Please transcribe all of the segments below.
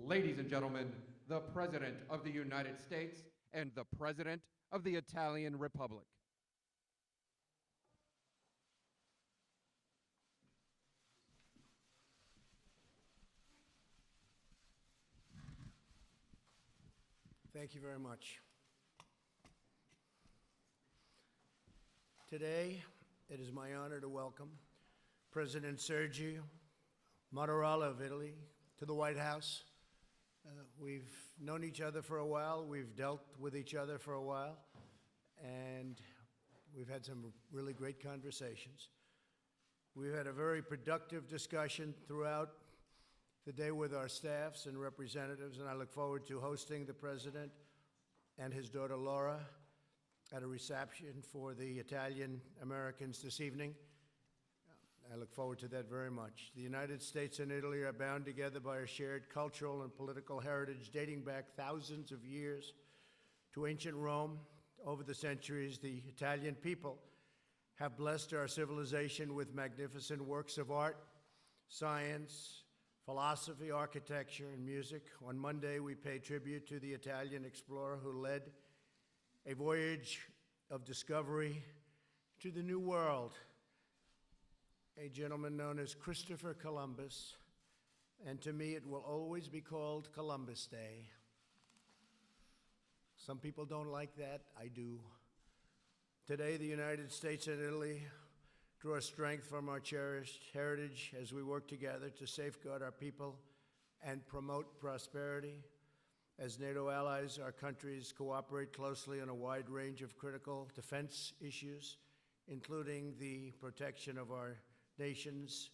Ladies and gentlemen, the President of the United States and the President of the Italian Republic. Thank you very much. Today, it is my honor to welcome President Sergio Mattarella of Italy to the White House. We've known each other for a while, we've dealt with each other for a while, and we've had some really great conversations. We've had a very productive discussion throughout the day with our staffs and representatives, and I look forward to hosting the President and his daughter Laura at a reception for the Italian Americans this evening. I look forward to that very much. The United States and Italy are bound together by a shared cultural and political heritage dating back thousands of years to ancient Rome. Over the centuries, the Italian people have blessed our civilization with magnificent works of art, science, philosophy, architecture, and music. On Monday, we pay tribute to the Italian explorer who led a voyage of discovery to the New World, a gentleman known as Christopher Columbus, and to me it will always be called Columbus Day. Some people don't like that, I do. Today, the United States and Italy draw strength from our cherished heritage as we work together to safeguard our people and promote prosperity. As NATO allies, our countries cooperate closely on a wide range of critical defense issues, including the protection of our nations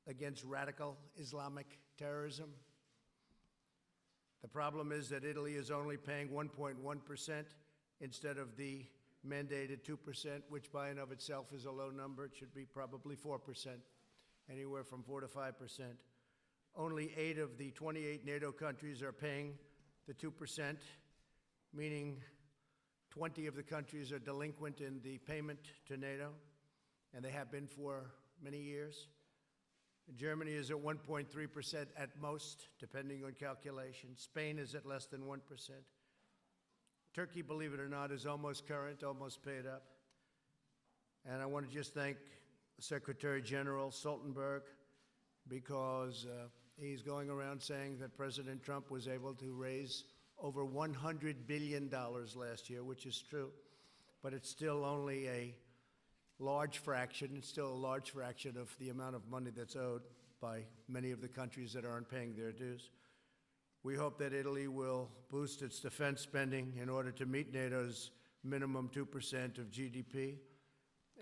against radical Islamic terrorism. The problem is that Italy is only paying 1.1% instead of the mandated 2%, which by and of itself is a low number. It should be probably 4%, anywhere from 4 to 5%. Only 8 of the 28 NATO countries are paying the 2%, meaning 20 of the countries are delinquent in the payment to NATO, and they have been for many years. Germany is at 1.3% at most, depending on calculation. Spain is at less than 1%. Turkey, believe it or not, is almost current, almost paid up. And I want to just thank Secretary General Stoltenberg because he's going around saying that President Trump was able to raise over $100 billion last year, which is true, but it's still only a large fraction. It's still a large fraction of the amount of money that's owed by many of the countries that aren't paying their dues. We hope that Italy will boost its defense spending in order to meet NATO's minimum 2% of GDP.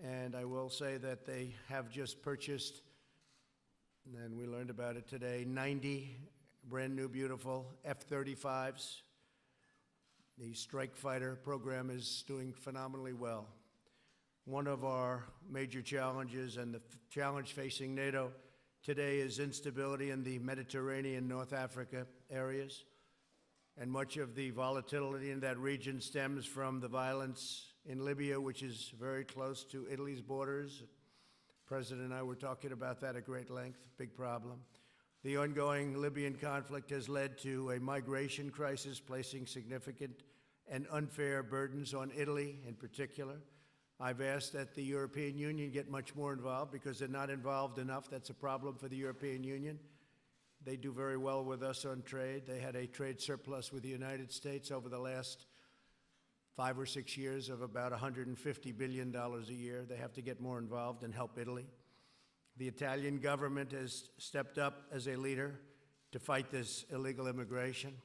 And I will say that they have just purchased, and we learned about it today, 90 brand new, beautiful F-35s. The strike fighter program is doing phenomenally well. One of our major challenges and the challenge facing NATO today is instability in the Mediterranean, North Africa areas. And much of the volatility in that region stems from the violence in Libya, which is very close to Italy's borders. The President and I were talking about that at great length, big problem. The ongoing Libyan conflict has led to a migration crisis, placing significant and unfair burdens on Italy in particular. I've asked that the European Union get much more involved because they're not involved enough. That's a problem for the European Union. They do very well with us on trade. They had a trade surplus with the United States over the last 5 or 6 years of about $150 billion a year. They have to get more involved and help Italy. The Italian government has stepped up as a leader to fight this illegal immigration.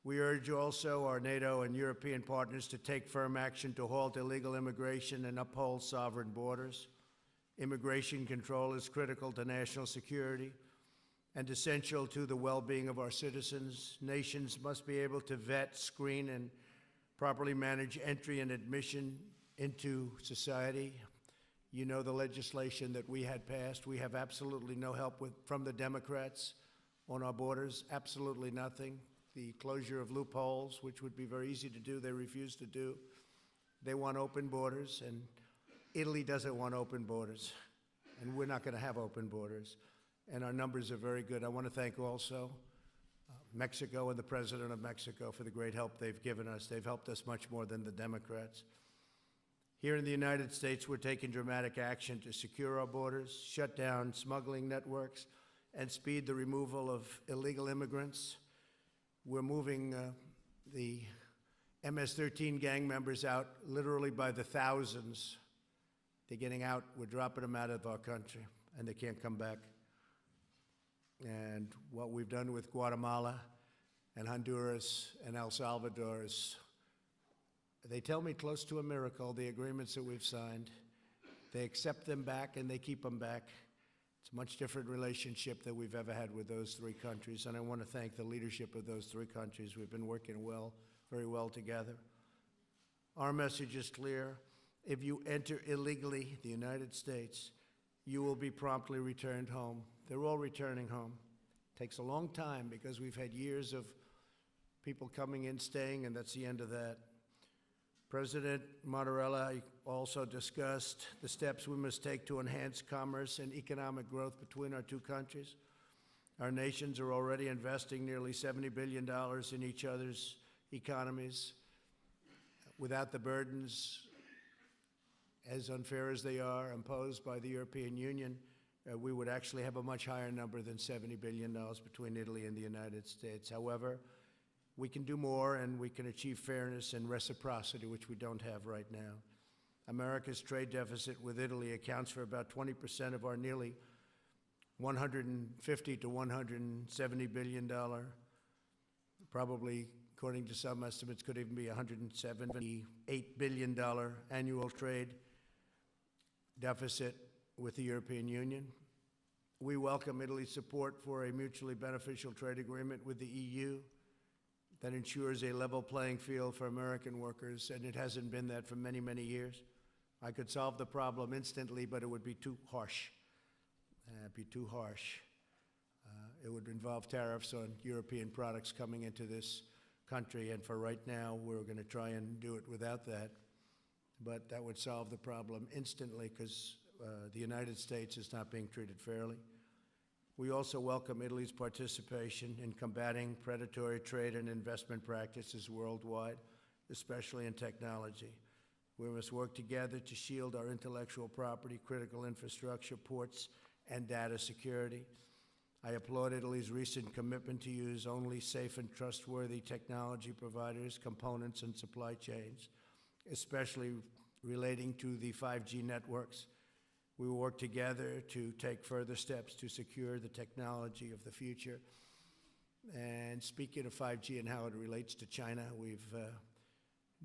We urge also our NATO and European partners to take firm action to halt illegal immigration and uphold sovereign borders. Immigration control is critical to national security and essential to the well-being of our citizens. Nations must be able to vet, screen, and properly manage entry and admission into society. You know the legislation that we had passed. We have absolutely no help from the Democrats on our borders, absolutely nothing. The closure of loopholes, which would be very easy to do, they refuse to do. They want open borders, and Italy doesn't want open borders, and we're not going to have open borders. And our numbers are very good. I want to thank also Mexico and the President of Mexico for the great help they've given us. They've helped us much more than the Democrats. Here in the United States, we're taking dramatic action to secure our borders, shut down smuggling networks, and speed the removal of illegal immigrants. We're moving the MS-13 gang members out literally by the thousands. They're getting out. We're dropping them out of our country, and they can't come back. And what we've done with Guatemala and Honduras and El Salvador is, they tell me, close to a miracle, the agreements that we've signed. They accept them back and they keep them back. It's a much different relationship than we've ever had with those three countries, and I want to thank the leadership of those three countries. We've been working very well together. Our message is clear. If you enter illegally the United States, you will be promptly returned home. They're all returning home. It takes a long time because we've had years of people coming in, staying, and that's the end of that. President Mattarella also discussed the steps we must take to enhance commerce and economic growth between our two countries. Our nations are already investing nearly $70 billion in each other's economies. Without the burdens, as unfair as they are, imposed by the European Union, we would actually have a much higher number than $70 billion between Italy and the United States. However, we can do more, and we can achieve fairness and reciprocity, which we don't have right now. America's trade deficit with Italy accounts for about 20% of our nearly $150 to $170 billion, probably, according to some estimates, could even be $178 billion annual trade deficit with the European Union. We welcome Italy's support for a mutually beneficial trade agreement with the EU that ensures a level playing field for American workers, and it hasn't been that for many, many years. I could solve the problem instantly, but it would be too harsh. It would involve tariffs on European products coming into this country, and for right now, we're going to try and do it without that. But that would solve the problem instantly because the United States is not being treated fairly. We also welcome Italy's participation in combating predatory trade and investment practices worldwide, especially in technology. We must work together to shield our intellectual property, critical infrastructure, ports, and data security. I applaud Italy's recent commitment to use only safe and trustworthy technology providers, components, and supply chains, especially relating to the 5G networks. We will work together to take further steps to secure the technology of the future. And speaking of 5G and how it relates to China, we've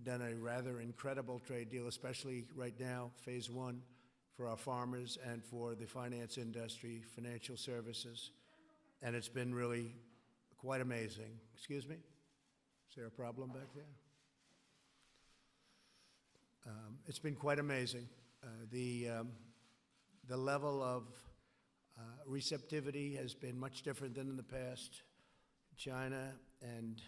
done a rather incredible trade deal, especially right now, phase one, for our farmers and for the finance industry, financial services. And it's been really quite amazing. Excuse me? Is there a problem back there? It's been quite amazing. The level of receptivity has been much different than in the past. China and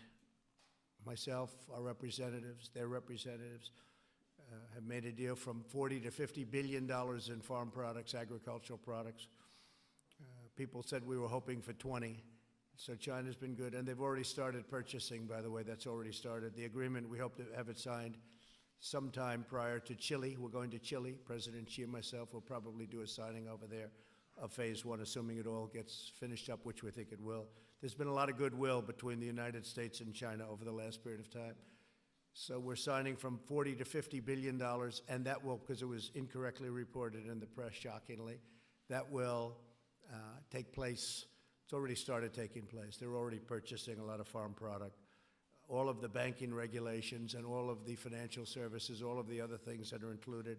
myself, our representatives, their representatives, have made a deal from $40 to $50 billion in farm products, agricultural products. People said we were hoping for 20. So China's been good, and they've already started purchasing, by the way. That's already started. The agreement, we hope to have it signed sometime prior to Chile. We're going to Chile. President Xi and myself will probably do a signing over there of phase one, assuming it all gets finished up, which we think it will. There's been a lot of goodwill between the United States and China over the last period of time. So we're signing from $40 to $50 billion, and that will, because it was incorrectly reported in the press, shockingly, that will take place. It's already started taking place. They're already purchasing a lot of farm product. All of the banking regulations and all of the financial services, all of the other things that are included.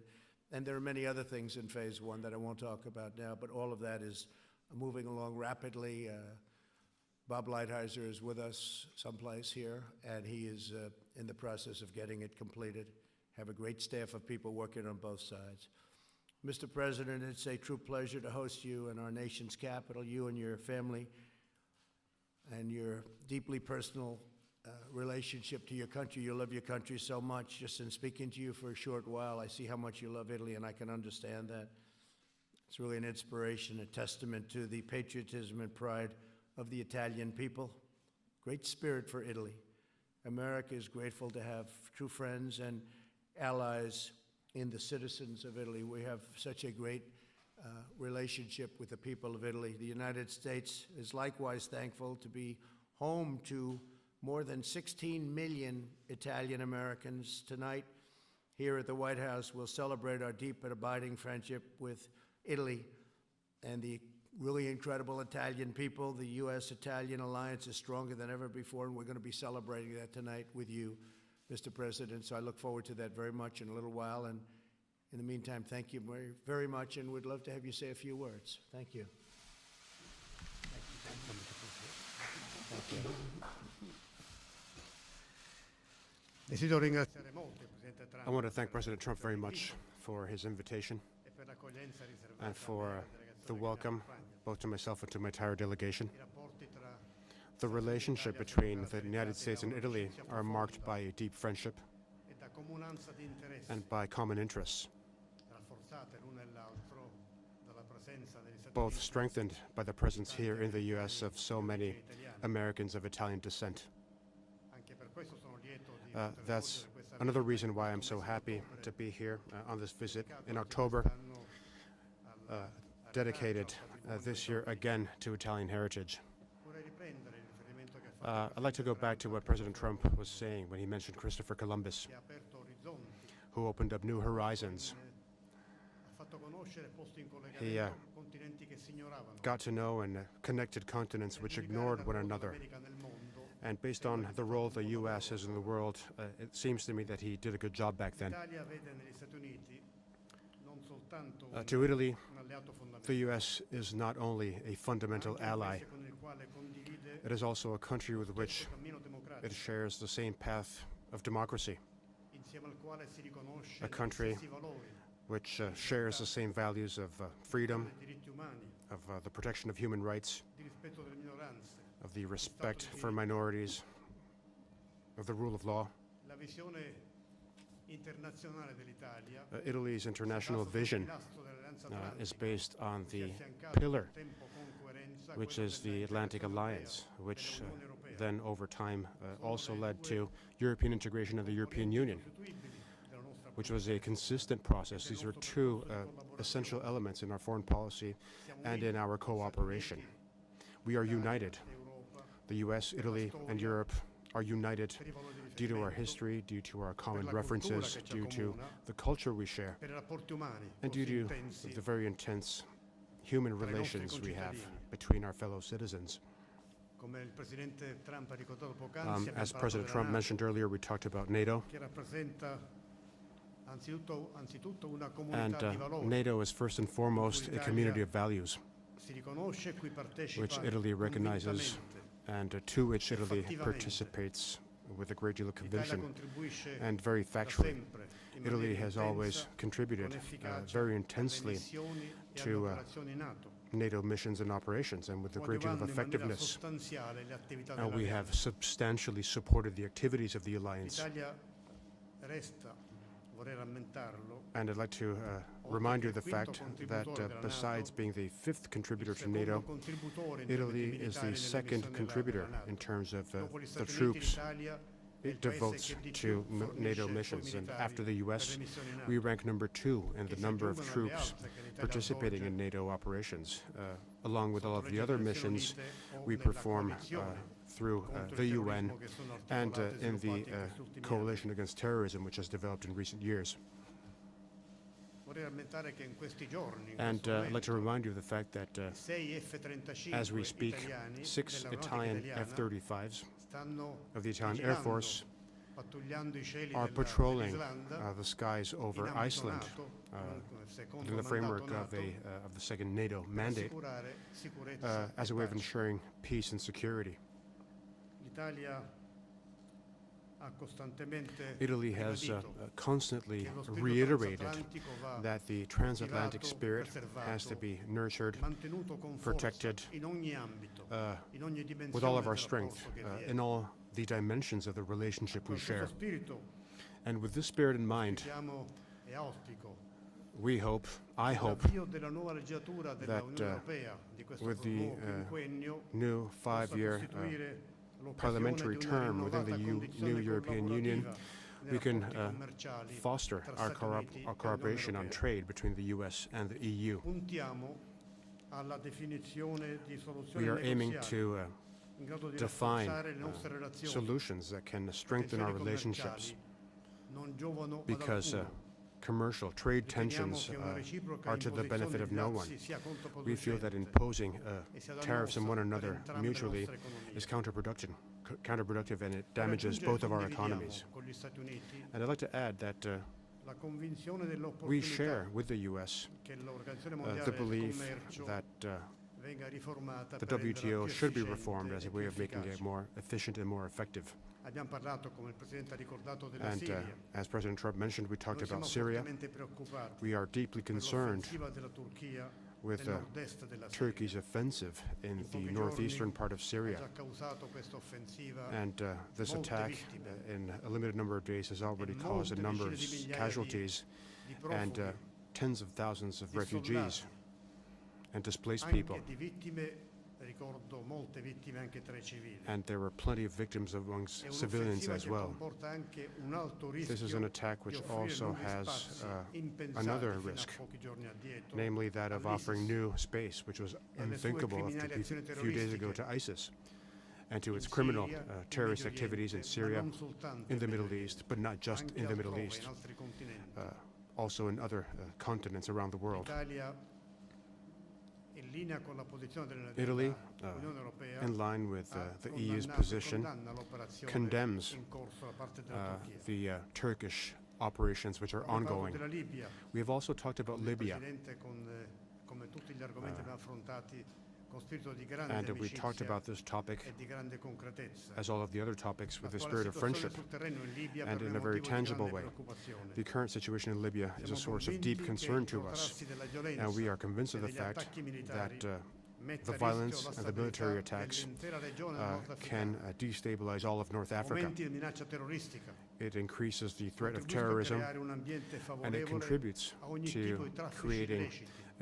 And there are many other things in phase one that I won't talk about now, but all of that is moving along rapidly. Bob Lighthizer is with us someplace here, and he is in the process of getting it completed. Have a great staff of people working on both sides. Mr. President, it's a true pleasure to host you in our nation's capital, you and your family, and your deeply personal relationship to your country. You love your country so much. Just in speaking to you for a short while, I see how much you love Italy, and I can understand that. It's really an inspiration, a testament to the patriotism and pride of the Italian people. great spirit for Italy. America is grateful to have true friends and allies in the citizens of Italy. We have such a great relationship with the people of Italy. The United States is likewise thankful to be home to more than 16 million Italian Americans. Tonight, here at the White House, we'll celebrate our deep and abiding friendship with Italy and the really incredible Italian people. The U.S.-Italian alliance is stronger than ever before, and we're going to be celebrating that tonight with you, Mr. President. So I look forward to that very much in a little while. And in the meantime, thank you very, very much, and we'd love to have you say a few words. Thank you. Thank you. I want to thank President Trump very much for his invitation and for the welcome, both to myself and to my entire delegation. The relationship between the United States and Italy are marked by a deep friendship and by common interests, both strengthened by the presence here in the U.S. of so many Americans of Italian descent. That's another reason why I'm so happy to be here on this visit in October, dedicated this year again to Italian heritage. I'd like to go back to what President Trump was saying when he mentioned Christopher Columbus, who opened up new horizons. He got to know and connected continents which ignored one another. And based on the role the U.S. has in the world, it seems to me that he did a good job back then. To Italy, the U.S. is not only a fundamental ally, it is also a country with which it shares the same path of democracy, a country which shares the same values of freedom, of the protection of human rights, of the respect for minorities, of the rule of law. Italy's international vision is based on the pillar, which is the Atlantic Alliance, which then over time also led to European integration of the European Union, which was a consistent process. These are two essential elements in our foreign policy and in our cooperation. We are united. The U.S., Italy, and Europe are united due to our history, due to our common references, due to the culture we share, and due to the very intense human relations we have between our fellow citizens. As President Trump mentioned earlier, we talked about NATO. And NATO is first and foremost a community of values, which Italy recognizes and to which Italy participates with a great deal of conviction. And very factually, Italy has always contributed very intensely to NATO missions and operations, and with a great deal of effectiveness. We have substantially supported the activities of the alliance. And I'd like to remind you of the fact that besides being the fifth contributor to NATO, Italy is the second contributor in terms of the troops it devotes to NATO missions. And after the U.S., we rank number 2 in the number of troops participating in NATO operations. Along with all of the other missions we perform through the UN and in the coalition against terrorism, which has developed in recent years. And I'd like to remind you of the fact that as we speak, 6 Italian F-35s of the Italian Air Force are patrolling the skies over Iceland in the framework of the second NATO mandate as a way of ensuring peace and security. Italy has constantly reiterated that the transatlantic spirit has to be nurtured, protected with all of our strength in all the dimensions of the relationship we share. And with this spirit in mind, we hope, I hope, that with the new 5-year parliamentary term within the new European Union, we can foster our cooperation on trade between the US and the EU. We are aiming to define solutions that can strengthen our relationships, because commercial trade tensions are to the benefit of no one. We feel that imposing tariffs on one another mutually is counterproductive, and it damages both of our economies. And I'd like to add that we share with the US the belief that the WTO should be reformed as a way of making it more efficient and more effective. And as President Trump mentioned, we talked about Syria. We are deeply concerned with Turkey's offensive in the northeastern part of Syria. And this attack in a limited number of days has already caused a number of casualties and tens of thousands of refugees and displaced people. And there were plenty of victims amongst civilians as well. This is an attack which also has another risk, namely that of offering new space, which was unthinkable a few days ago to ISIS and to its criminal terrorist activities in Syria, in the Middle East, but not just in the Middle East, also in other continents around the world. Italy, in line with the EU's position, condemns the Turkish operations which are ongoing. We have also talked about Libya, and we talked about this topic, as all of the other topics, with the spirit of friendship and in a very tangible way. The current situation in Libya is a source of deep concern to us, and we are convinced of the fact that the violence and the military attacks can destabilize all of North Africa. It increases the threat of terrorism, and it contributes to creating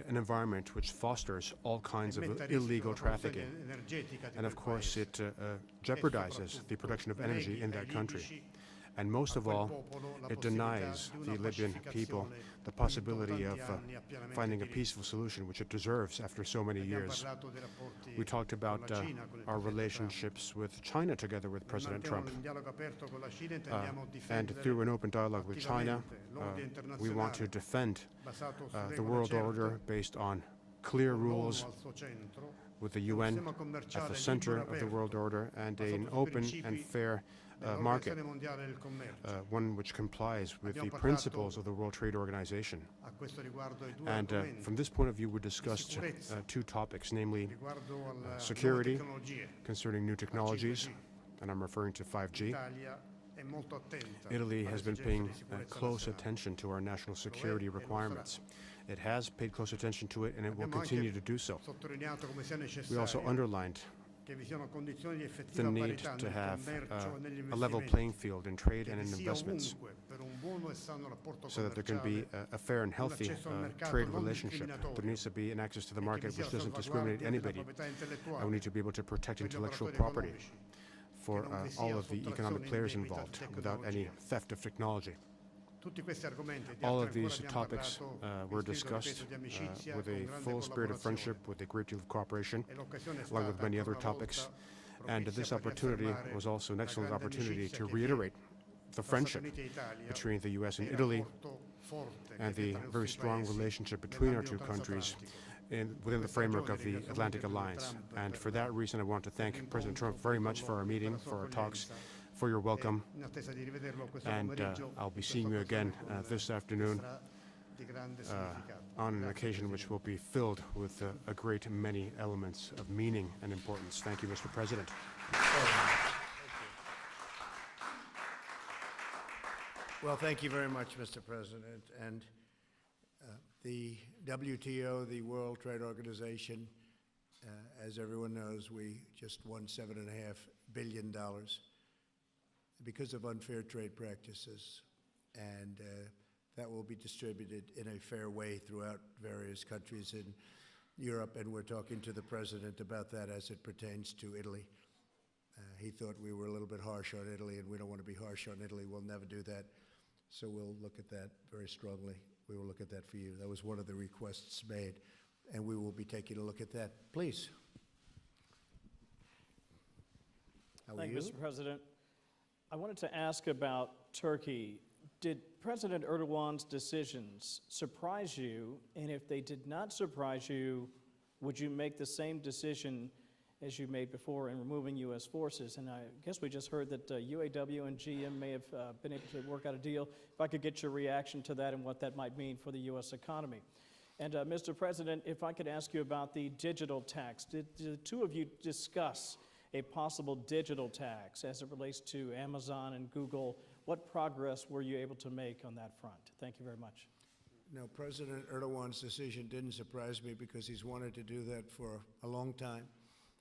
an environment which fosters all kinds of illegal trafficking. And of course, it jeopardizes the production of energy in that country. And most of all, it denies the Libyan people the possibility of finding a peaceful solution, which it deserves after so many years. We talked about our relationships with China together with President Trump. And through an open dialogue with China, we want to defend the world order based on clear rules, with the UN at the center of the world order, and an open and fair market, one which complies with the principles of the World Trade Organization. And from this point of view, we discussed two topics, namely security concerning new technologies, and I'm referring to 5G. Italy has been paying close attention to our national security requirements. It has paid close attention to it, and it will continue to do so. We also underlined the need to have a level playing field in trade and in investments, so that there can be a fair and healthy trade relationship. There needs to be an access to the market which doesn't discriminate anybody, and we need to be able to protect intellectual property for all of the economic players involved without any theft of technology. All of these topics were discussed with a full spirit of friendship, with a great deal of cooperation, along with many other topics. And this opportunity was also an excellent opportunity to reiterate the friendship between the US and Italy, and the very strong relationship between our two countries within the framework of the Atlantic Alliance. And for that reason, I want to thank President Trump very much for our meeting, for our talks, for your welcome, and I'll be seeing you again this afternoon on an occasion which will be filled with a great many elements of meaning and importance. Thank you, Mr. President. Well, thank you very much, Mr. President. And the WTO, the World Trade Organization, as everyone knows, we just won $7.5 billion because of unfair trade practices, and that will be distributed in a fair way throughout various countries in Europe, and we're talking to the President about that as it pertains to Italy. He thought we were a little bit harsh on Italy, and we don't want to be harsh on Italy. We'll never do that. So we'll look at that very strongly. We will look at that for you. That was one of the requests made, and we will be taking a look at that. Please. How are Thank you? you, Mr. President. I wanted to ask about Turkey. Did President Erdogan's decisions surprise you? And if they did not surprise you, would you make the same decision as you made before in removing U.S. forces? And I guess we just heard that UAW and GM may have been able to work out a deal. If I could get your reaction to that and what that might mean for the U.S. economy. And Mr. President, if I could ask you about the digital tax. Did the two of you discuss a possible digital tax as it relates to Amazon and Google? What progress were you able to make on that front? Thank you very much. No, President Erdogan's decision didn't surprise me because he's wanted to do that for a long time.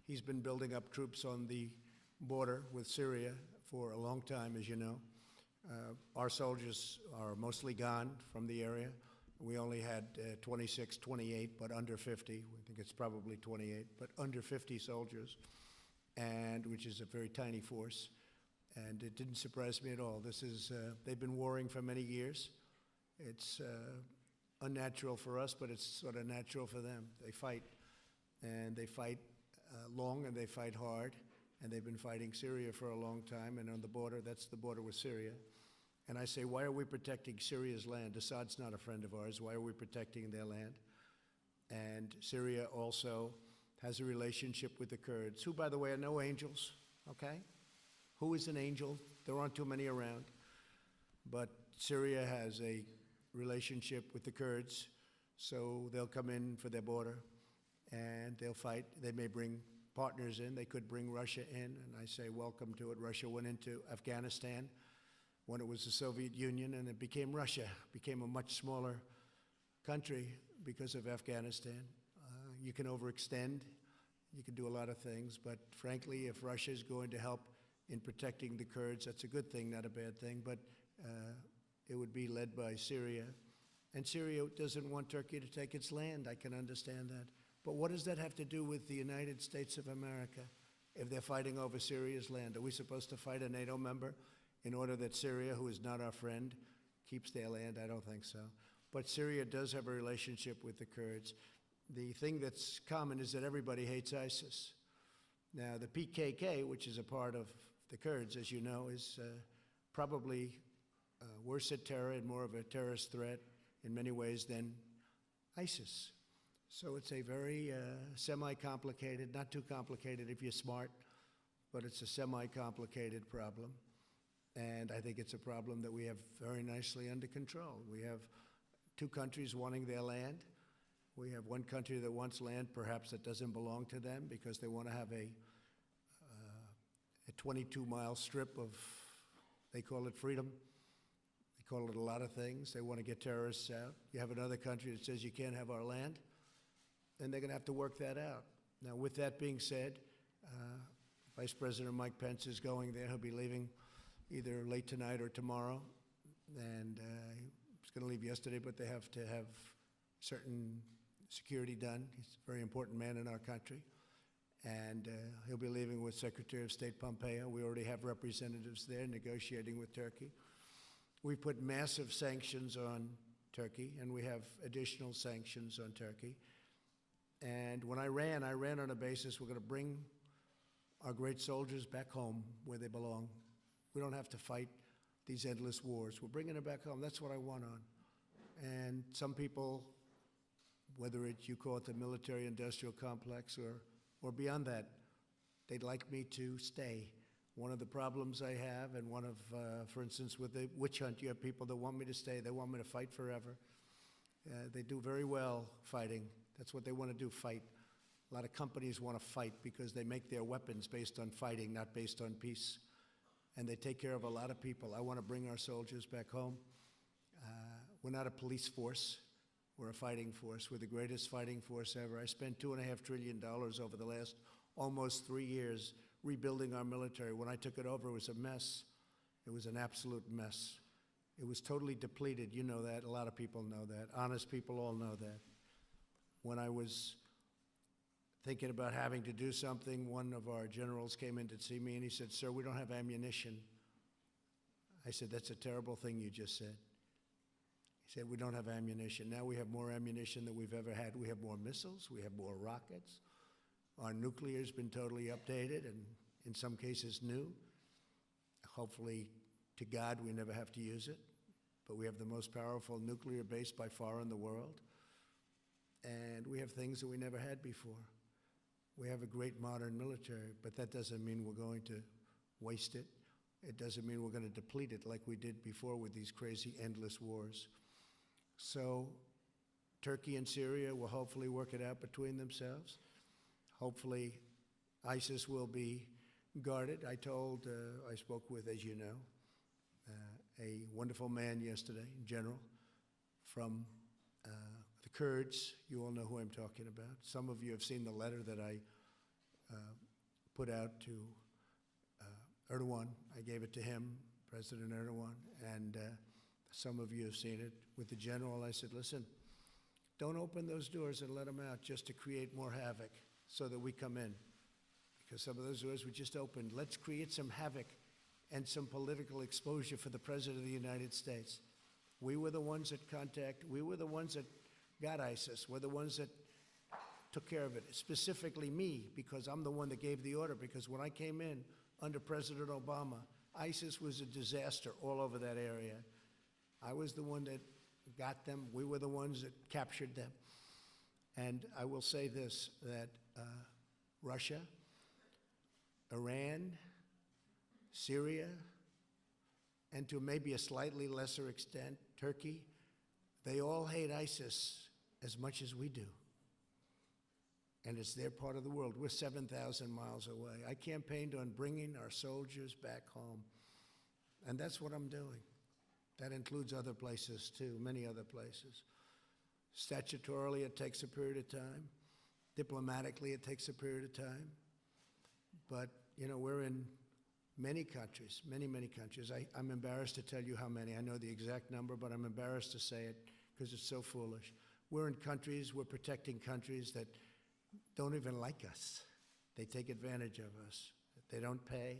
He's been building up troops on the border with Syria for a long time, as you know. Our soldiers are mostly gone from the area. We only had 26, 28, but under 50. I think it's probably 28, but under 50 soldiers, and which is a very tiny force. And it didn't surprise me at all. This is, they've been warring for many years. It's unnatural for us, but it's sort of natural for them. They fight, and they fight long, and they fight hard, and they've been fighting Syria for a long time, and on the border, that's the border with Syria. And I say, why are we protecting Syria's land? Assad's not a friend of ours. Why are we protecting their land? And Syria also has a relationship with the Kurds, who, by the way, are no angels, okay? Who is an angel? There aren't too many around. But Syria has a relationship with the Kurds, so they'll come in for their border, and they'll fight. They may bring partners in. They could bring Russia in, and I say welcome to it. Russia went into Afghanistan when it was the Soviet Union, and it became Russia, became a much smaller country because of Afghanistan. You can overextend. You can do a lot of things, but frankly, if Russia is going to help in protecting the Kurds, that's a good thing, not a bad thing, but it would be led by Syria. And Syria doesn't want Turkey to take its land. I can understand that. But what does that have to do with the United States of America if they're fighting over Syria's land? Are we supposed to fight a NATO member in order that Syria, who is not our friend, keeps their land? I don't think so. But Syria does have a relationship with the Kurds. The thing that's common is that everybody hates ISIS. Now, the PKK, which is a part of the Kurds, as you know, is probably worse at terror and more of a terrorist threat in many ways than ISIS. So it's a very semi-complicated, not too complicated if you're smart, but it's a semi-complicated problem. And I think it's a problem that we have very nicely under control. We have two countries wanting their land. We have one country that wants land, perhaps that doesn't belong to them because they want to have a 22-mile strip of, they call it freedom. They call it a lot of things. They want to get terrorists out. You have another country that says you can't have our land, and they're going to have to work that out. Now, with that being said, Vice President Mike Pence is going there. He'll be leaving either late tonight or tomorrow, and he was going to leave yesterday, but they have to have certain security done. He's a very important man in our country. And he'll be leaving with Secretary of State Pompeo. We already have representatives there negotiating with Turkey. We put massive sanctions on Turkey, and we have additional sanctions on Turkey. And when I ran on a basis we're going to bring our great soldiers back home where they belong. We don't have to fight these endless wars. We're bringing them back home. That's what I want on. And some people, whether it's, you call it the military-industrial complex or beyond that, they'd like me to stay. One of the problems I have, and one of, for instance, with the witch hunt, you have people that want me to stay. They want me to fight forever. They do very well fighting. That's what they want to do, fight. A lot of companies want to fight because they make their weapons based on fighting, not based on peace. And they take care of a lot of people. I want to bring our soldiers back home. We're not a police force. We're a fighting force. We're the greatest fighting force ever. I spent $2.5 trillion over the last almost 3 years rebuilding our military. When I took it over, it was a mess. It was an absolute mess. It was totally depleted. You know that. A lot of people know that. Honest people all know that. When I was thinking about having to do something, one of our generals came in to see me and he said, "Sir, we don't have ammunition." I said, "That's a terrible thing you just said." He said, "We don't have ammunition. Now we have more ammunition than we've ever had. We have more missiles. We have more rockets. Our nuclear's been totally updated and in some cases new. Hopefully, to God, we never have to use it. But we have the most powerful nuclear base by far in the world. And we have things that we never had before. We have a great modern military, but that doesn't mean we're going to waste it. It doesn't mean we're going to deplete it like we did before with these crazy, endless wars." So Turkey and Syria will hopefully work it out between themselves. Hopefully ISIS will be guarded. I spoke with, as you know, a wonderful man yesterday, general, from the Kurds. You all know who I'm talking about. Some of you have seen the letter that I put out to Erdogan. I gave it to him, President Erdogan, and some of you have seen it. With the general, I said, "Listen, don't open those doors and let them out just to create more havoc so that we come in. Because some of those doors we just opened. Let's create some havoc and some political exposure for the President of the United States. We were the ones that got ISIS. We're the ones that took care of it, specifically me, because I'm the one that gave the order, because when I came in under President Obama, ISIS was a disaster all over that area. I was the one that got them. We were the ones that captured them. And I will say this, that Russia, Iran, Syria, and to maybe a slightly lesser extent, Turkey, they all hate ISIS as much as we do. And it's their part of the world. We're 7,000 miles away. I campaigned on bringing our soldiers back home. And that's what I'm doing. That includes other places too, many other places. Statutorily, it takes a period of time. Diplomatically, it takes a period of time. But, you know, we're in many countries, many, many countries. I'm embarrassed to tell you how many. I know the exact number, but I'm embarrassed to say it because it's so foolish. We're in countries, we're protecting countries that don't even like us. They take advantage of us. They don't pay,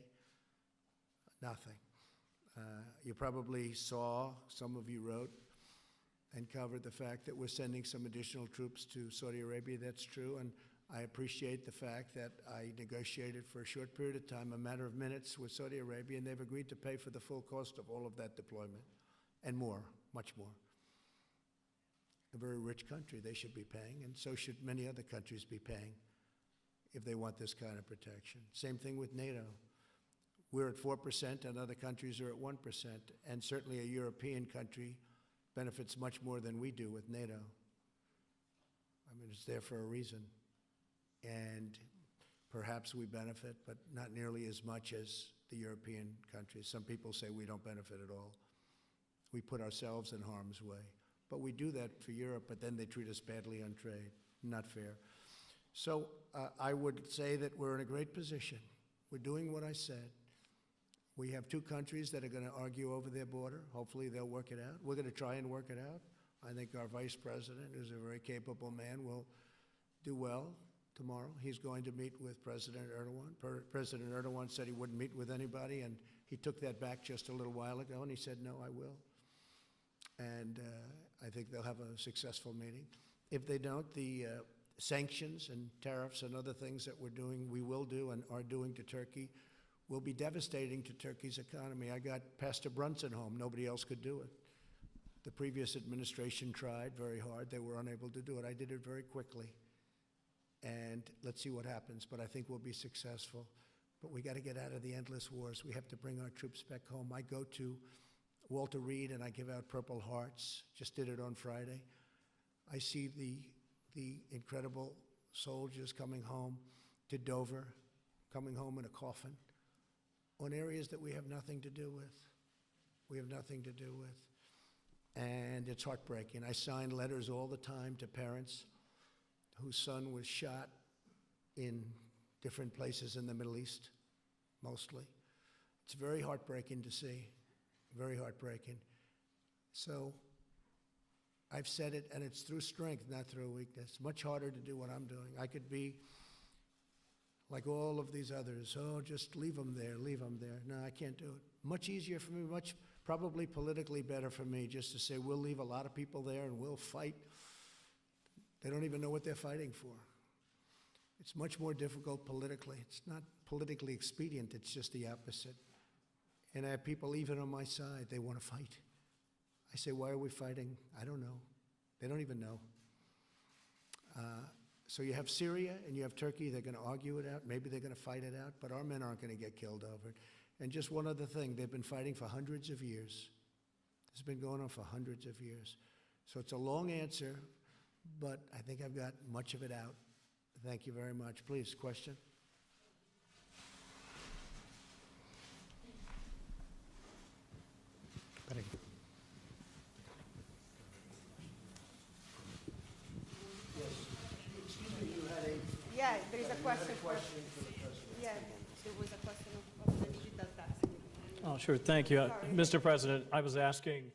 nothing. You probably saw, some of you wrote and covered the fact that we're sending some additional troops to Saudi Arabia. That's true, and I appreciate the fact that I negotiated for a short period of time, a matter of minutes, with Saudi Arabia, and they've agreed to pay for the full cost of all of that deployment, and more, much more. A very rich country, they should be paying, and so should many other countries be paying if they want this kind of protection. Same thing with NATO. We're at 4%, and other countries are at 1%, and certainly a European country benefits much more than we do with NATO. I mean, it's there for a reason. And perhaps we benefit, but not nearly as much as the European countries. Some people say we don't benefit at all. We put ourselves in harm's way. But we do that for Europe, but then they treat us badly on trade. Not fair. So I would say that we're in a great position. We're doing what I said. We have two countries that are going to argue over their border. Hopefully they'll work it out. We're going to try and work it out. I think our vice president, who's a very capable man, will do well tomorrow. He's going to meet with President Erdogan. President Erdogan said he wouldn't meet with anybody, and he took that back just a little while ago, and he said, "No, I will." And I think they'll have a successful meeting. If they don't, the sanctions and tariffs and other things that we're doing, we will do and are doing to Turkey, will be devastating to Turkey's economy. I got Pastor Brunson home. Nobody else could do it. The previous administration tried very hard. They were unable to do it. I did it very quickly. And let's see what happens. But I think we'll be successful. But we got to get out of the endless wars. We have to bring our troops back home. I go to Walter Reed and I give out Purple Hearts. Just did it on Friday. I see the incredible soldiers coming home to Dover, coming home in a coffin, on areas that we have nothing to do with. We have nothing to do with. And it's heartbreaking. I sign letters all the time to parents whose son was shot in different places in the Middle East, mostly. It's very heartbreaking to see, very heartbreaking. So I've said it, and it's through strength, not through weakness. Much harder to do what I'm doing. I could be like all of these others. Oh, just leave them there, leave them there. No, I can't do it. Much easier for me, much probably politically better for me just to say we'll leave a lot of people there and we'll fight. They don't even know what they're fighting for. It's much more difficult politically. It's not politically expedient, it's just the opposite. And I have people even on my side, they want to fight. I say, why are we fighting? I don't know. They don't even know. So you have Syria and you have Turkey, they're going to argue it out, maybe they're going to fight it out, but our men aren't going to get killed over it. And just one other thing, they've been fighting for hundreds of years. It's been going on for hundreds of years. So it's a long answer, but I think I've got much of it out. Thank you very much. Please, question? Yeah, there is a question. For the president. Yeah, there was a question of the digital tax. Oh, sure, thank you. Mr. President, I was asking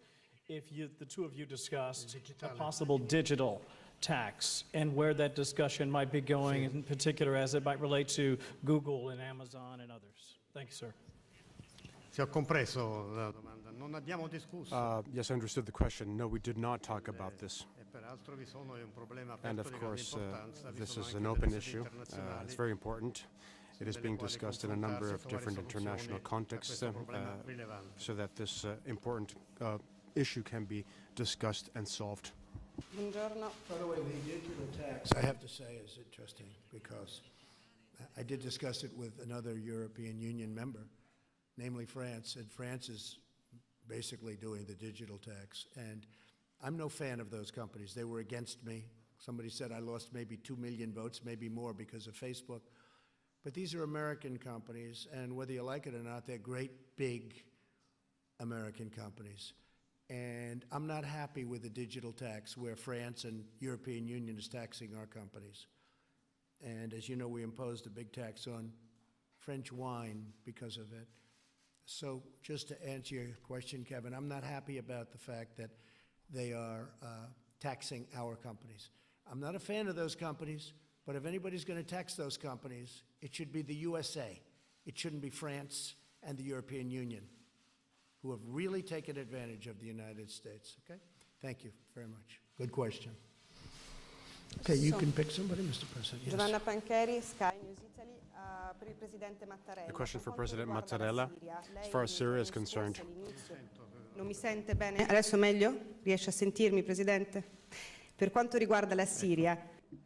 if the two of you discussed a possible digital tax and where that discussion might be going, in particular as it might relate to Google and Amazon and others. Thank you, sir. Se ho compreso la domanda, non abbiamo discusso. Yes, I understood the question. No, we did not talk about this. E peraltro vi sono un problema And aperto of di grande course, importanza. Vi this sono is anche an delle open sedi issue. internazionali It's very important. It is being discussed in a number of different international contexts so that this important issue can be discussed and solved. Buongiorno. By the way, the digital tax, I have to say, is interesting because I did discuss it with another European Union member, namely France, and France is basically doing the digital tax. And I'm no fan of those companies. They were against me. Somebody said I lost maybe 2 million votes, maybe more because of Facebook. But these are American companies, and whether you like it or not, they're great, big American companies. And I'm not happy with the digital tax where France and European Union is taxing our companies. And as you know, we imposed a big tax on French wine because of it. So just to answer your question, Kevin, I'm not happy about the fact that they are taxing our companies. I'm not a fan of those companies, but if anybody's going to tax those companies, it should be the USA. It shouldn't be France and the European Union, who have really taken advantage of the United States. Okay? Thank you very much. Good question. Okay, you can pick somebody, Mr. President. Yes. Giovanna Pancheri, Sky News Italy, per il Presidente Mattarella. A question for Per quanto President riguarda la Mattarella. Siria, lei As far as nei Syria is giorni scorsi concerned, all'inizio- Non mi sente bene? Adesso meglio? Riesce a sentirmi, Presidente? Per quanto riguarda la Siria,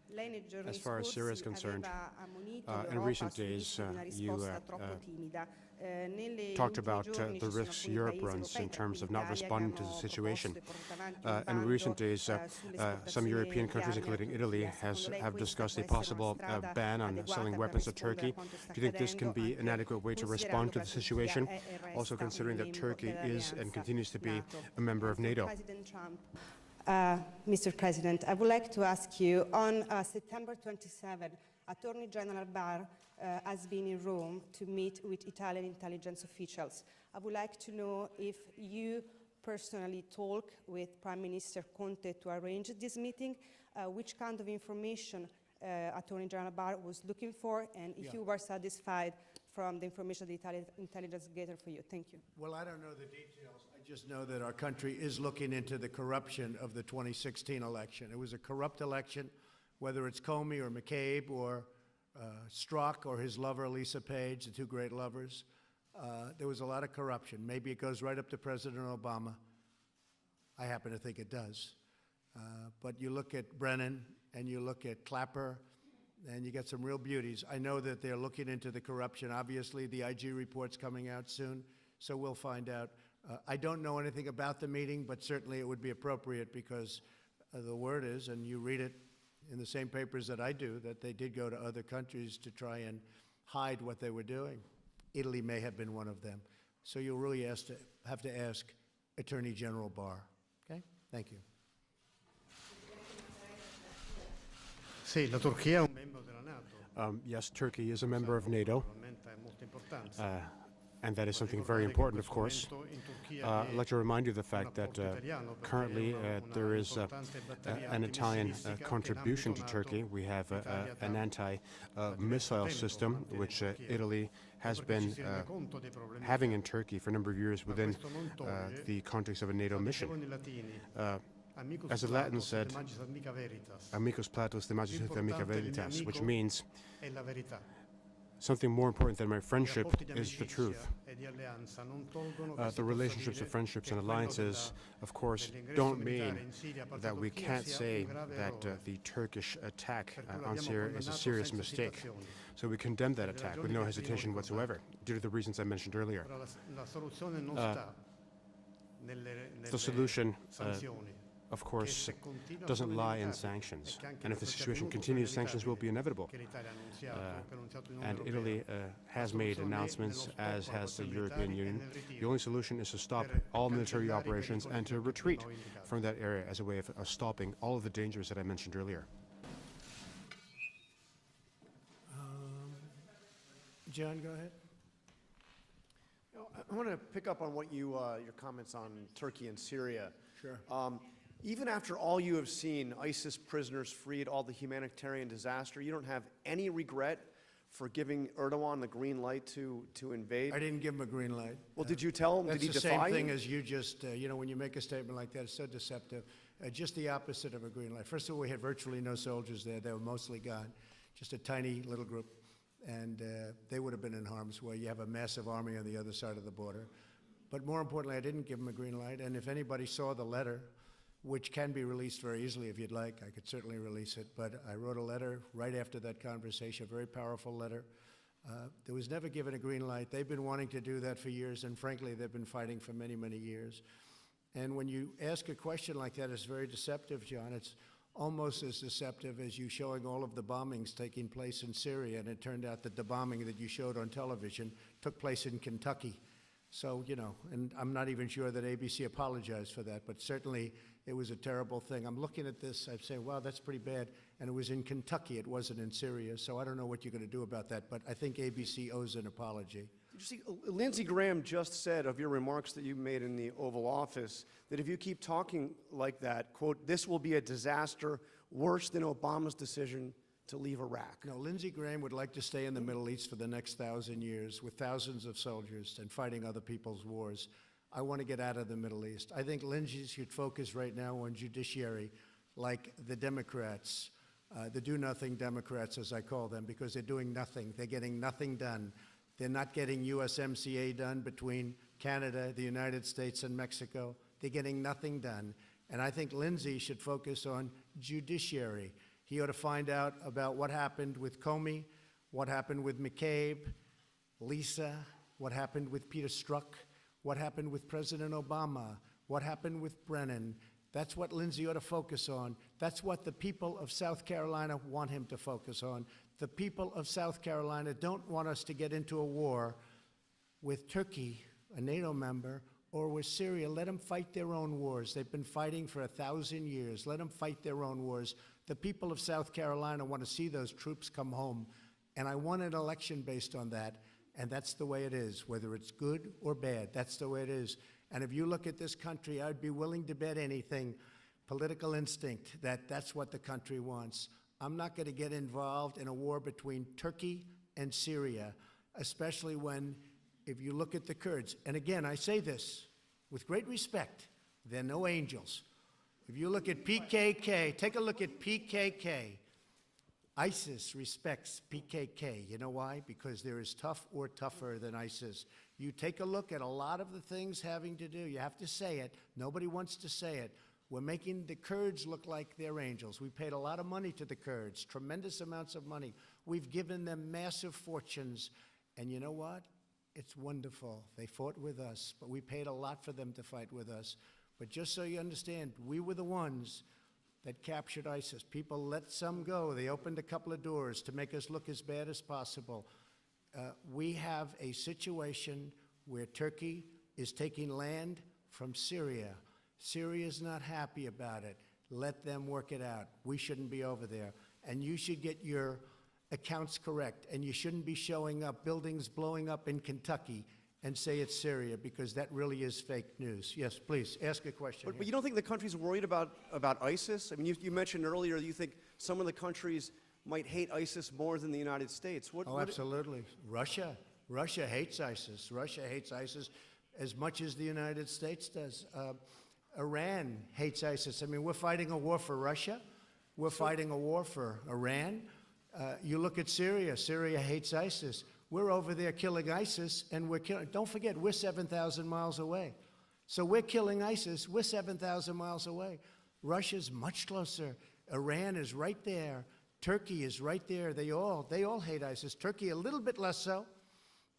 lei nei giorni As far as scorsi Syria is concerned, aveva ammonito in l'Europa recent sui days, rischi di una you, risposta troppo timida. Negli talked ultimi about giorni the ci sono risks alcuni Europe paesi runs europei, in tra terms cui of not l'Italia, che responding to hanno the situation. proposto e portato avanti un In bando, recent days, sulle some esportazioni European di countries, armi including alla Italy, Turchia. have Secondo lei discussed a questa può essere possible una strada ban on adeguata selling per weapons to rispondere Turkey. a quanto sta Do you think this can be accadendo, an adequate way to respond to the considerando che la situation? Turchia è e resta Also considering un that membro Turkey is and dell'alleanza continues to be NATO. a member of NATO. President Trump. Mr. President, I would like to ask you, on September 27, Attorney General Barr has been in Rome to meet with Italian intelligence officials. I would like to know if you personally talk with Prime Minister Conte to arrange this meeting, which kind of information Attorney General Barr was looking for, and if you were satisfied from the information the Italian intelligence gathered for you. Thank you. Well, I don't know the details. I just know that our country is looking into the corruption of the 2016 election. It was a corrupt election, whether it's Comey or McCabe or Strzok or his lover, Lisa Page, the two great lovers. There was a lot of corruption. Maybe it goes right up to President Obama. I happen to think it does. But you look at Brennan and you look at Clapper, and you get some real beauties. I know that they're looking into the corruption. Obviously, the IG report's coming out soon, so we'll find out. I don't know anything about the meeting, but certainly it would be appropriate because the word is, and you read it in the same papers that I do, that they did go to other countries to try and hide what they were doing. Italy may have been one of them. So you'll really have to ask Attorney General Barr. Okay? Thank you. Sì, la Turchia è un membro della Nato. Yes, Turkey is a member of NATO. Naturalmente ha molta importanza. and that is something very important, of course. I'd like to remind you of the fact that currently there is an Italian contribution to Turkey. We have an anti-missile system, which Italy has been having in Turkey for a number of years within the context of a NATO mission. As the Latins said, amicus platus de magis et amica veritas, which means something more important than my friendship is the truth. The relationships of friendships and alliances, of course, don't mean that we can't say that the Turkish attack on Syria is a serious mistake. So we condemn that attack with no hesitation whatsoever, due to the reasons I mentioned earlier. The solution, of course, doesn't lie in sanctions. And if the situation continues, sanctions will be inevitable. And Italy has made announcements, as has the European Union. The only solution is to stop all military operations and to retreat from that area as a way of stopping all of the dangers that I mentioned earlier. John, go ahead. I want to pick up on what your comments on Turkey and Syria. Sure. Even after all you have seen, ISIS prisoners freed, all the humanitarian disaster, you don't have any regret for giving Erdogan the green light to invade? I didn't give him a green light. Well, did you tell him? Did he defy you? That's the same thing as you just, when you make a statement like that, it's so deceptive. Just the opposite of a green light. First of all, we had virtually no soldiers there. They were mostly gone. Just a tiny little group. And they would have been in harm's way. You have a massive army on the other side of the border. But more importantly, I didn't give him a green light. And if anybody saw the letter, which can be released very easily if you'd like, I could certainly release it. But I wrote a letter right after that conversation, a very powerful letter. There was never given a green light. They've been wanting to do that for years, and frankly, they've been fighting for many, many years. And when you ask a question like that, it's very deceptive, John. It's almost as deceptive as you showing all of the bombings taking place in Syria, and it turned out that the bombing that you showed on television took place in Kentucky. So, and I'm not even sure that ABC apologized for that, but certainly it was a terrible thing. I'm looking at this, I'm saying, wow, that's pretty bad. And it was in Kentucky, it wasn't in Syria, so I don't know what you're going to do about that, but I think ABC owes an apology. You see, Lindsey Graham just said of your remarks that you made in the Oval Office that if you keep talking like that, quote, this will be a disaster worse than Obama's decision to leave Iraq. No, Lindsey Graham would like to stay in the Middle East for the next 1,000 years with thousands of soldiers and fighting other people's wars. I want to get out of the Middle East. I think Lindsey should focus right now on judiciary, like the Democrats, the do-nothing Democrats, as I call them, because they're doing nothing. They're getting nothing done. They're not getting USMCA done between Canada, the United States, and Mexico. They're getting nothing done. And I think Lindsey should focus on judiciary. He ought to find out about what happened with Comey, what happened with McCabe, Lisa, what happened with Peter Strzok, what happened with President Obama, what happened with Brennan. That's what Lindsey ought to focus on. That's what the people of South Carolina want him to focus on. The people of South Carolina don't want us to get into a war with Turkey, a NATO member, or with Syria. Let them fight their own wars. They've been fighting for 1,000 years. Let them fight their own wars. The people of South Carolina want to see those troops come home, and I want an election based on that, and that's the way it is, whether it's good or bad. That's the way it is. And if you look at this country, I'd be willing to bet anything, political instinct, that that's what the country wants. I'm not going to get involved in a war between Turkey and Syria, especially when, if you look at the Kurds, and again, I say this with great respect, they're no angels. If you look at PKK, take a look at PKK. ISIS respects PKK. You know why? Because they're as tough or tougher than ISIS. You take a look at a lot of the things having to do, you have to say it. Nobody wants to say it. We're making the Kurds look like they're angels. We paid a lot of money to the Kurds, tremendous amounts of money. We've given them massive fortunes. And you know what? It's wonderful. They fought with us, but we paid a lot for them to fight with us. But just so you understand, we were the ones that captured ISIS. People let some go. They opened a couple of doors to make us look as bad as possible. We have a situation where Turkey is taking land from Syria. Syria is not happy about it. Let them work it out. We shouldn't be over there. And you should get your accounts correct. And you shouldn't be showing up buildings blowing up in Kentucky and say it's Syria, because that really is fake news. Yes, please, ask a question. But here. you don't think the country's worried about ISIS? I mean, you mentioned earlier you think some of the countries might hate ISIS more than the United States. Absolutely. Russia hates ISIS. Russia hates ISIS as much as the United States does. Iran hates ISIS. I mean, we're fighting a war for Russia. We're fighting a war for Iran. You look at Syria. Syria hates ISIS. We're over there killing ISIS, and we're killing. Don't forget, we're 7,000 miles away. So we're killing ISIS. We're 7,000 miles away. Russia's much closer. Iran is right there. Turkey is right there. They all hate ISIS. Turkey a little bit less so,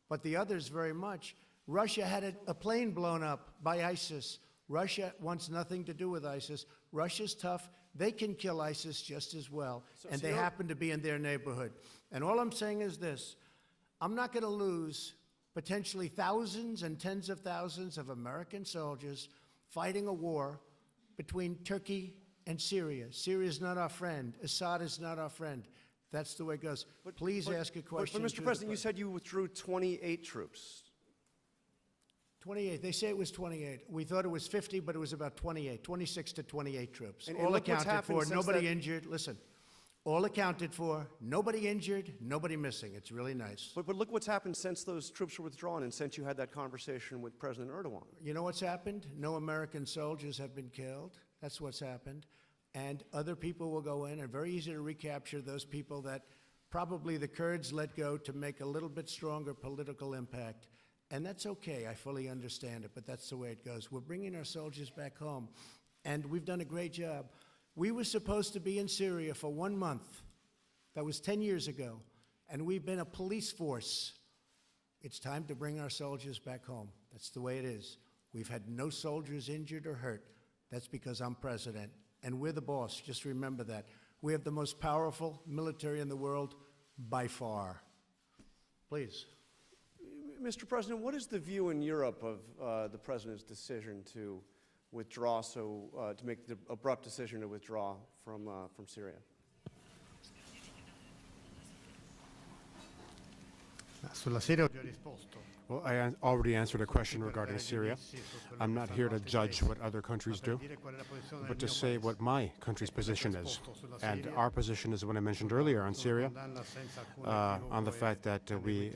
but the others very much. Russia had a plane blown up by ISIS. Russia wants nothing to do with ISIS. Russia's tough. They can kill ISIS just as well, and they happen to be in their neighborhood. And all I'm saying is this. I'm not going to lose potentially thousands and tens of thousands of American soldiers fighting a war between Turkey and Syria. Syria is not our friend. Assad is not our friend. That's the way it goes. Please ask a question. But Mr. President, you said you withdrew 28 troops. 28. They say it was 28. We thought it was 50, but it was about 28. 26 to 28 troops. And all look what's accounted happened for. since Nobody that- injured. Listen. All accounted for, nobody injured, nobody missing. It's really nice. But look what's happened since those troops were withdrawn and since you had that conversation with President Erdogan. You know what's happened? No American soldiers have been killed. That's what's happened. And other people will go in, and very easy to recapture those people that probably the Kurds let go to make a little bit stronger political impact. And that's okay. I fully understand it, but that's the way it goes. We're bringing our soldiers back home, and we've done a great job. We were supposed to be in Syria for 1 month. That was 10 years ago. And we've been a police force. It's time to bring our soldiers back home. That's the way it is. We've had no soldiers injured or hurt. That's because I'm president. And we're the boss. Just remember that. We have the most powerful military in the world by far. Please. Mr. President, what is the view in Europe of the President's decision to withdraw, to make the abrupt decision to withdraw from Syria? Sulla Siria ho già risposto. Well, I already answered a question regarding Syria. I'm not here to judge what other countries do, but to say what my country's position is. And our position is what I mentioned earlier on Syria, on the fact that we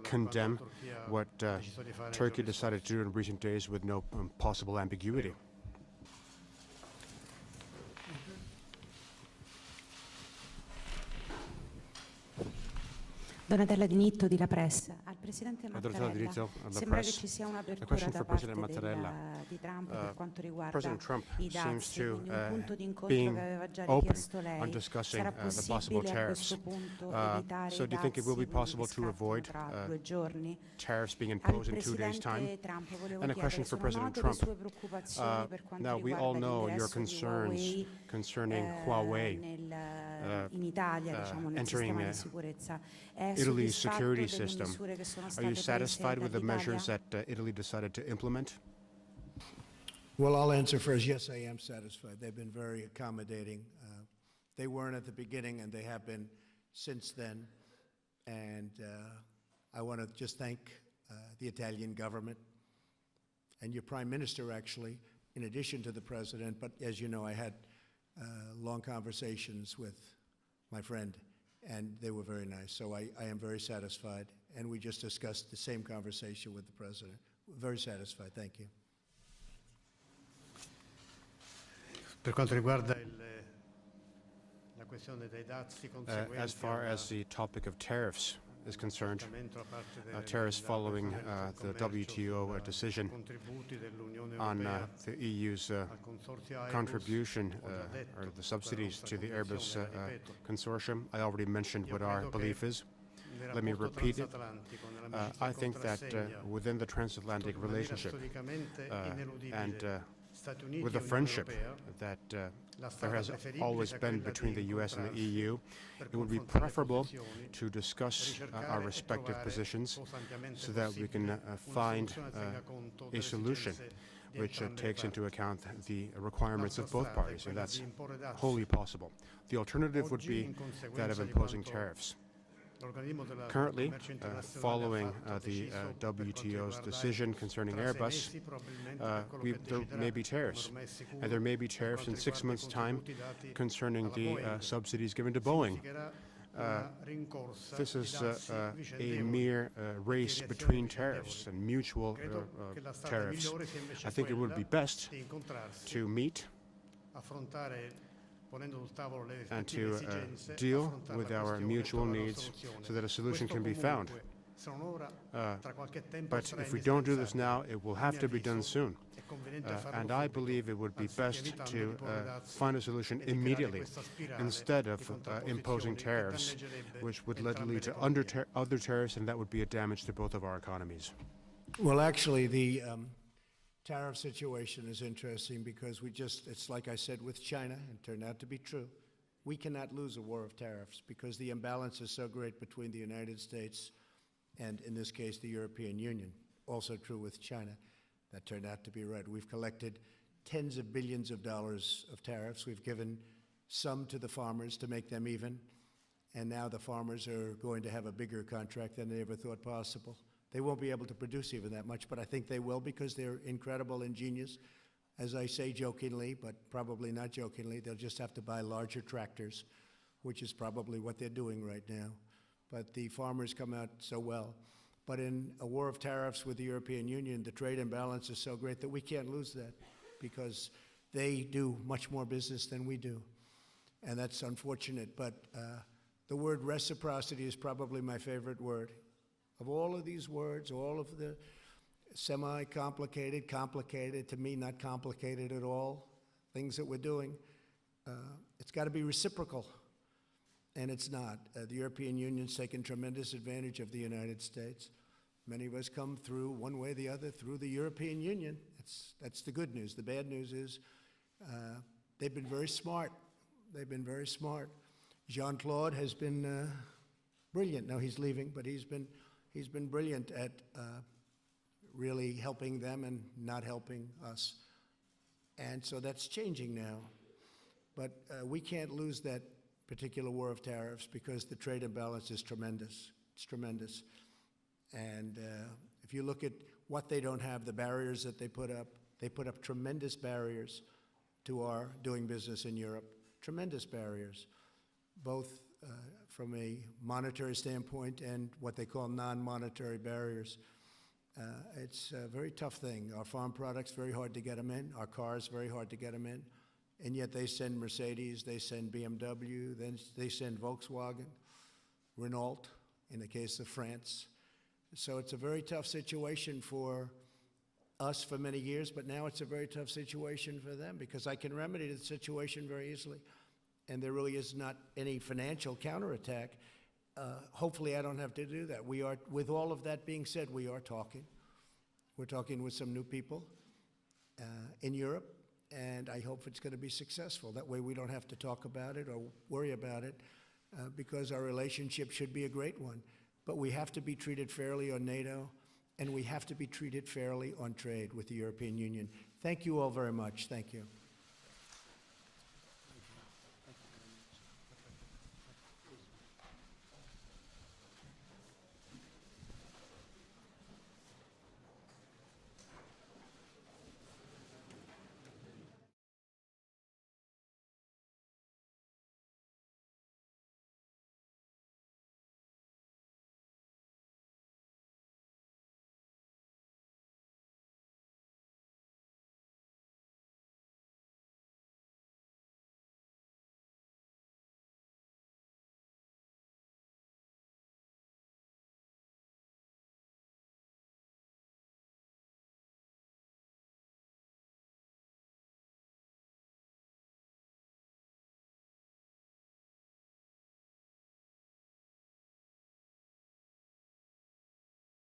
condemn what Turkey decided to do in recent days with no possible ambiguity. Donatella di Nitto di La Pressa. Al Presidente Donatella di Mattarella Nitto, La sembra che Press. ci sia A un'apertura question da for parte President Mattarella. di Trump per quanto riguarda President Trump i seems dazi, to quindi un punto di incontro being che aveva già open richiesto lei. on discussing Sarà the possible possibile a tariffs. questo punto evitare So i do you think it will be dazi possible che to avoid tra 2 giorni? tariffs being Al imposed in 2 days' time? Presidente Trump volevo And a chiedere, question for sono President note le Trump. sue preoccupazioni per quanto Now, we all riguarda know your l'ingresso di concerns Huawei concerning Huawei in Italia, diciamo, nel entering sistema di sicurezza. È Italy's soddisfatto security delle system. misure che sono Are state you prese satisfied with the dall'Italia? measures that Italy decided to implement? Well, I'll answer first. Yes, I am satisfied. They've been very accommodating. They weren't at the beginning, and they have been since then. And I want to just thank the Italian government and your prime minister, actually, in addition to the president. But as you know, I had long conversations with my friend, and they were very nice. So I am very satisfied. And we just discussed the same conversation with the president. Very satisfied. Thank you. Per quanto riguarda la questione dei dazi conseguenti As far as the topic of tariffs is concerned, da parte tariffs following the WTO decision contributi dell'Unione on Europea the EU's al consorzio Airbus, contribution ho già detto, or the subsidies to the Airbus ripeto, consortium. I already mentioned io what our credo che belief is. nel Let me rapporto repeat it. transatlantico, nell'amicizia I think that contrassegna, within the transatlantic in maniera relationship storicamente ineludibile, and Stati Uniti with e the Unione friendship Europea, that la there strada has preferibile always sia been quella between di the US and the incontrarsi EU, per it would be confrontare preferable posizioni, to discuss ricercare our e respective trovare, positions cosa ampiamente so that we can possibile, una find soluzione che tenga conto a delle solution esigenze di which entrambe le takes into parti. account the requirements of both L'altra strada è parties, and quella that's di imporre dazi. wholly possible. The alternative would Oggi, be in conseguenza that of di imposing quanto tariffs. Currently, following the WTO's decision concerning Airbus, there may be tariffs. And there may be tariffs in 6 months' time concerning the subsidies given to Boeing. This is a mere race between tariffs and mutual tariffs. I think it would be best to meet and to deal with our mutual needs so that a solution can be found. But if we don't do this now, it will have to be done soon. And I believe it would be best to find a solution immediately instead of imposing tariffs, which would lead to other tariffs, and that would be a damage to both of our economies. Well, actually, the tariff situation is interesting because it's like I said with China, and turned out to be true. We cannot lose a war of tariffs because the imbalance is so great between the United States and, in this case, the European Union. Also true with China. That turned out to be right. We've collected tens of billions of dollars of tariffs. We've given some to the farmers to make them even. And now the farmers are going to have a bigger contract than they ever thought possible. They won't be able to produce even that much, but I think they will because they're incredible and genius. As I say jokingly, but probably not jokingly, they'll just have to buy larger tractors, which is probably what they're doing right now. But the farmers come out so well. But in a war of tariffs with the European Union, the trade imbalance is so great that we can't lose that because they do much more business than we do. And that's unfortunate, but the word reciprocity is probably my favorite word. Of all of these words, all of the semi-complicated, complicated, to me not complicated at all, things that we're doing, it's got to be reciprocal. And it's not. The European Union's taken tremendous advantage of the United States. Many of us come through, one way or the other, through the European Union. That's the good news. The bad news is they've been very smart. They've been very smart. Jean-Claude has been brilliant. Now he's leaving, but he's been brilliant at really helping them and not helping us. And so that's changing now. But we can't lose that particular war of tariffs because the trade imbalance is tremendous. It's tremendous. And if you look at what they don't have, the barriers that they put up tremendous barriers to our doing business in Europe, tremendous barriers, both from a monetary standpoint and what they call non-monetary barriers. It's a very tough thing. Our farm products, very hard to get them in. Our cars, very hard to get them in. And yet they send Mercedes, they send BMW, then they send Volkswagen, Renault, in the case of France. So it's a very tough situation for us for many years, but now it's a very tough situation for them because I can remedy the situation very easily. And there really is not any financial counterattack. Hopefully I don't have to do that. We are, with all of that being said, we are talking. We're talking with some new people in Europe, and I hope it's going to be successful. That way we don't have to talk about it or worry about it because our relationship should be a great one. But we have to be treated fairly on NATO, and we have to be treated fairly on trade with the European Union. Thank you all very much. Thank you.